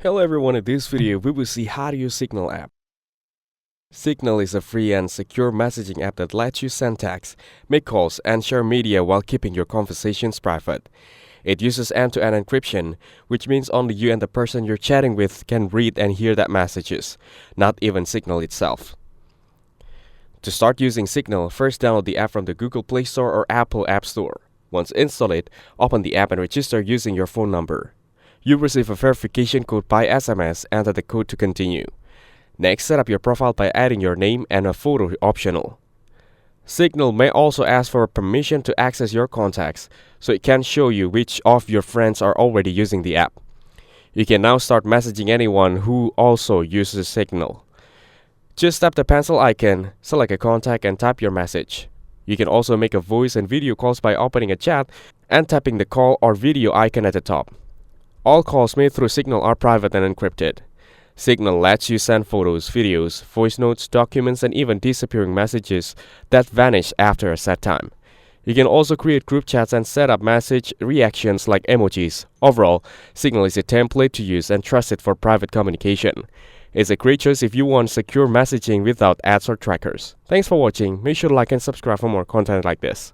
Hello everyone, in this video we will see how to use Signal app. Signal is a free and secure messaging app that lets you send text, make calls, and share media while keeping your conversations private. It uses end-to-end encryption, which means only you and the person you're chatting with can read and hear that messages, not even Signal itself. To start using Signal, first download the app from the Google Play Store or Apple App Store. Once installed it, open the app and register using your phone number. You'll receive a verification code by SMS. Enter the code to continue. Next, set up your profile by adding your name and a photo optional. Signal may also ask for permission to access your contacts, so it can show you which of your friends are already using the app. You can now start messaging anyone who also uses Signal. Just tap the pencil icon, select a contact and type your message. You can also make a voice and video calls by opening a chat and tapping the call or video icon at the top. All calls made through Signal are private and encrypted. Signal lets you send photos, videos, voice notes, documents, and even disappearing messages that vanish after a set time. You can also create group chats and set up message reactions like emojis. Overall, Signal is a template to use and trusted for private communication. It's a great choice if you want secure messaging without ads or trackers. Thanks for watching. Make sure to like and subscribe for more content like this.